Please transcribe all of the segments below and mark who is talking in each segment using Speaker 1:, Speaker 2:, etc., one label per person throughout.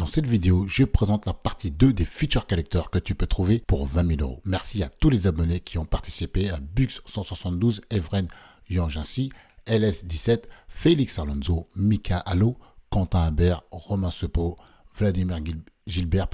Speaker 1: cette vidéo, je présente la partie 2 des feature collectors que tu peux trouver pour 20 000 euros. Merci à tous les abonnés qui ont participé à Bux172, Evren Yanginsi, LS17, Félix Alonso, Mika Allo, Quentin Imbert, Romain Sepo, Vladimir Gilbert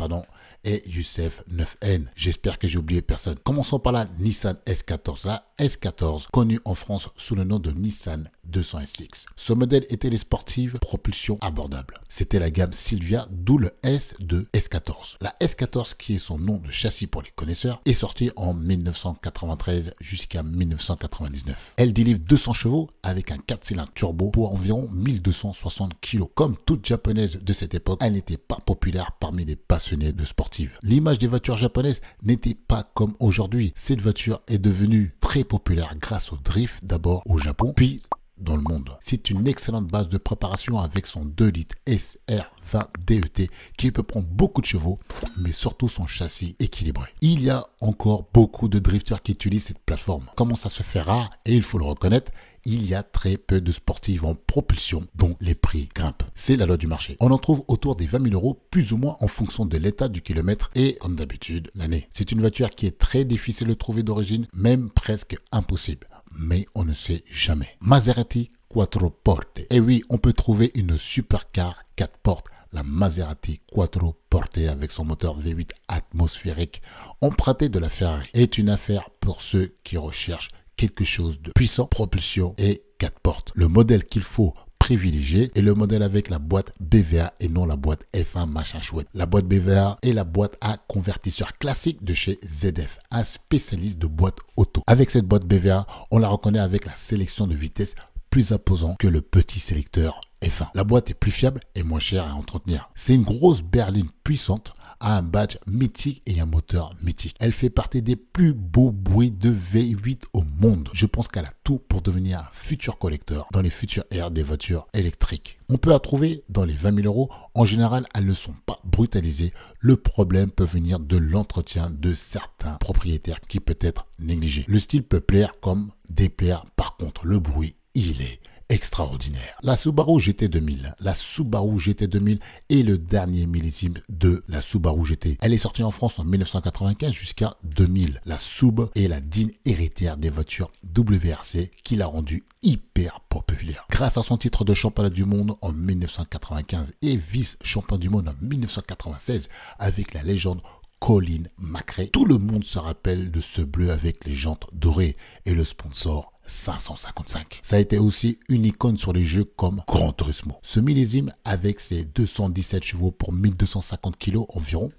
Speaker 1: et Youssef 9N. J'espère que j'ai oublié personne. Commençons par la Nissan S14. La S14, connue en France sous le nom de Nissan 200SX. Ce modèle était les sportives propulsion abordable. C'était la gamme Silvia, d'où le S de S14. La S14, qui est son nom de châssis pour les connaisseurs, est sortie en 1993 jusqu'à 1999. Elle délivre 200 chevaux avec un 4 cylindres turbo pour environ 1260 kg. Comme toute japonaise de cette époque, elle n'était pas populaire parmi les passionnés de sportives. L'image des voitures japonaises n'était pas comme aujourd'hui. Cette voiture est devenue très populaire grâce au drift, d'abord au Japon, puis dans le monde. C'est une excellente base de préparation avec son 2 litres SR20 DET qui peut prendre beaucoup de chevaux, mais surtout son châssis équilibré. Il y a encore beaucoup de drifters qui utilisent cette plateforme. Comment ça se fait rare, et il faut le reconnaître, il y a très peu de sportives en propulsion dont les prix grimpent. C'est la loi du marché. On en trouve autour des 20 000 euros, plus ou moins en fonction de l'état du kilomètre et, comme d'habitude, l'année. C'est une voiture qui est très difficile de trouver d'origine, même presque impossible. Mais on ne sait jamais. Maserati Quattroporte. Et oui, on peut trouver une supercar 4 portes, la Maserati Quattroporte avec son moteur V8 atmosphérique emprunté de la Ferrari. Est une affaire pour ceux qui recherchent quelque chose de puissant, propulsion et 4 portes. Le modèle qu'il faut privilégier est le modèle avec la boîte BVA et non la boîte F1 machin chouette. La boîte BVA est la boîte à convertisseur classique de chez ZF, un spécialiste de boîte auto. Avec cette boîte BVA, on la reconnaît avec la sélection de vitesse plus imposant que le petit sélecteur F1. La boîte est plus fiable et moins chère à entretenir. C'est une grosse berline puissante, a un badge mythique et un moteur mythique. Elle fait partie des plus beaux bruits de V8 au monde. Je pense qu'elle a tout pour devenir un futur collector dans les futures ères des voitures électriques. On peut la trouver dans les 20 000 euros. En général, elles ne sont pas brutalisées. Le problème peut venir de l'entretien de certains propriétaires qui peut être négligé. Le style peut plaire comme déplaire. Par contre, le bruit, il est extraordinaire. La Subaru GT 2000. La Subaru GT 2000 est le dernier millésime de la Subaru GT. Elle est sortie en France en 1995 jusqu'à 2000. La Sub est la digne héritière des voitures WRC qui l'a rendue hyper populaire. Grâce à son titre de championnat du monde en 1995 et vice-champion du monde en 1996 avec la légende Colin McRae, tout le monde se rappelle de ce bleu avec les jantes dorées et le sponsor 555. Ça a été aussi une icône sur les jeux comme Gran Turismo. Ce millésime avec ses 217 chevaux pour 1250 kg environ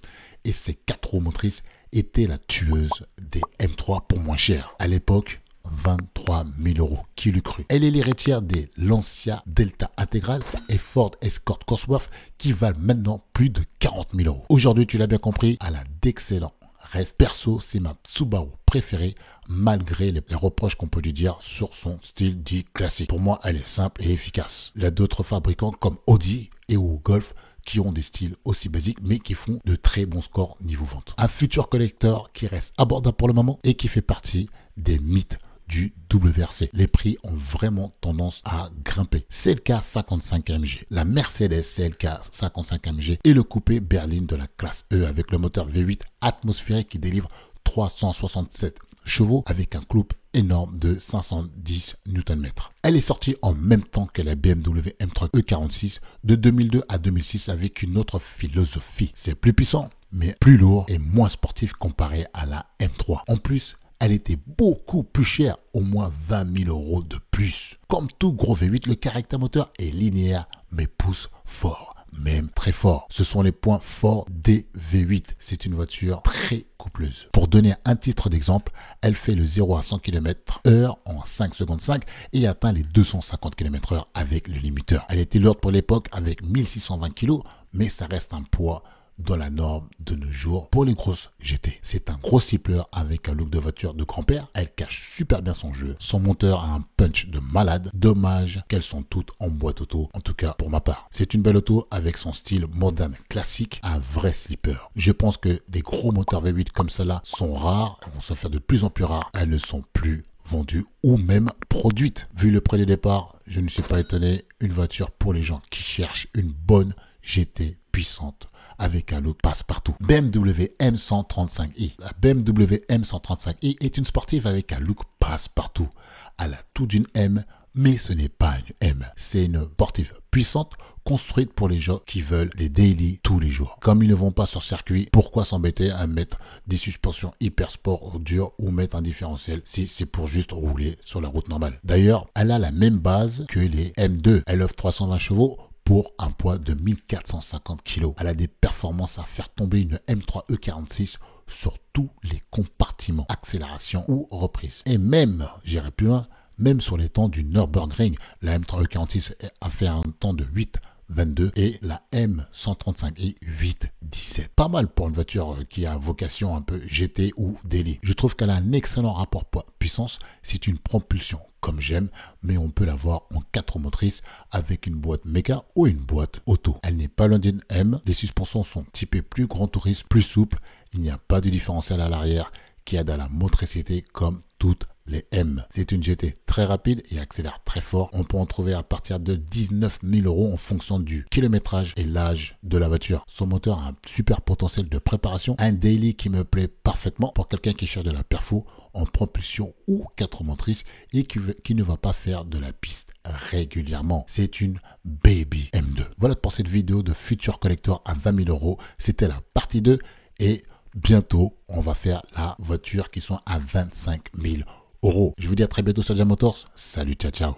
Speaker 1: et ses 4 roues motrices était la tueuse des M3 pour moins cher. À l'époque, 23 000 euros. Qui l'eût cru? Elle est l'héritière des Lancia Delta Integral et Ford Escort Cosworth qui valent maintenant plus de 40 000 euros. Aujourd'hui, tu l'as bien compris, elle a d'excellents restes. Perso, c'est ma Subaru préférée malgré les reproches qu'on peut lui dire sur son style dit classique. Pour moi, elle est simple et efficace. Il y a d'autres fabricants comme Audi et ou Golf qui ont des styles aussi basiques mais qui font de très bons scores niveau vente. Un futur collector qui reste abordable pour le moment et qui fait partie des mythes du WRC. Les prix ont vraiment tendance à grimper. CLK 55 AMG, la Mercedes CLK 55 AMG et le coupé berline de la classe E avec le moteur V8 atmosphérique qui délivre 367 chevaux avec un couple énorme de 510 Nm. Elle est sortie en même temps que la BMW M3 E46 de 2002 à 2006 avec une autre philosophie. C'est plus puissant, mais plus lourd et moins sportif comparé à la M3. En plus, elle était beaucoup plus chère, au moins 20 000 euros de plus. Comme tout gros V8, le caractère moteur est linéaire, mais pousse fort, même très fort. Ce sont les points forts des V8. C'est une voiture très coupleuse. Pour donner un titre d'exemple, elle fait le 0 à 100 km/h en 5 secondes 5 et atteint les 250 km/h avec le limiteur. Elle était lourde pour l'époque avec 1620 kg, mais ça reste un poids dans la norme de nos jours pour les grosses GT. C'est un gros siffler avec un look de voiture de grand-père. Elle cache super bien son jeu. Son moteur a un punch de malade. Dommage qu'elles sont toutes en boîte auto, en tout cas pour ma part. C'est une belle auto avec son style moderne classique, un vrai slipper. Je pense que des gros moteurs V8 comme cela sont rares, vont se faire de plus en plus rares. Elles ne sont plus vendues ou même produites. Vu le prix de départ, je ne suis pas étonné. Une voiture pour les gens qui cherchent une bonne GT puissante avec un look passe-partout. BMW M135i. La BMW M135i est une sportive avec un look passe-partout. Elle a tout d'une M, mais ce n'est pas une M. C'est une sportive puissante, construite pour les gens qui veulent les daily tous les jours. Comme ils ne vont pas sur circuit, pourquoi s'embêter à mettre des suspensions hyper sport dures ou mettre un différentiel si c'est pour juste rouler sur la route normale. D'ailleurs, elle a la même base que les M2. Elle offre 320 chevaux pour un poids de 1450 kg. Elle a des performances à faire tomber une M3 E46 sur tous les compartiments, accélération ou reprise. Et même, j'irai plus loin, même sur les temps du Nürburgring, la M3 E46 a fait un temps de 8,22 et la M135i 8,17. Pas mal pour une voiture qui a vocation un peu GT ou daily. Je trouve qu'elle a un excellent rapport poids-puissance. C'est une propulsion comme j'aime, mais on peut l'avoir en 4 motrices avec une boîte méga ou une boîte auto. Elle n'est pas loin d'une M. Les suspensions sont typées plus grand tourisme, plus souples. Il n'y a pas de différentiel à l'arrière qui aide à la motricité comme toutes les M. C'est une GT très rapide et accélère très fort. On peut en trouver à partir de 19 000 € en fonction du kilométrage et l'âge de la voiture. Son moteur a un super potentiel de préparation. Un daily qui me plaît parfaitement pour quelqu'un qui cherche de la perfo en propulsion ou 4 motrices et qui ne va pas faire de la piste régulièrement. C'est une baby M2. Voilà pour cette vidéo de Future Collector à 20 000 €. C'était la partie 2 et bientôt, on va faire la voiture qui sont à 25 000 €. Je vous dis à très bientôt sur Jam Motors. Salut, ciao, ciao.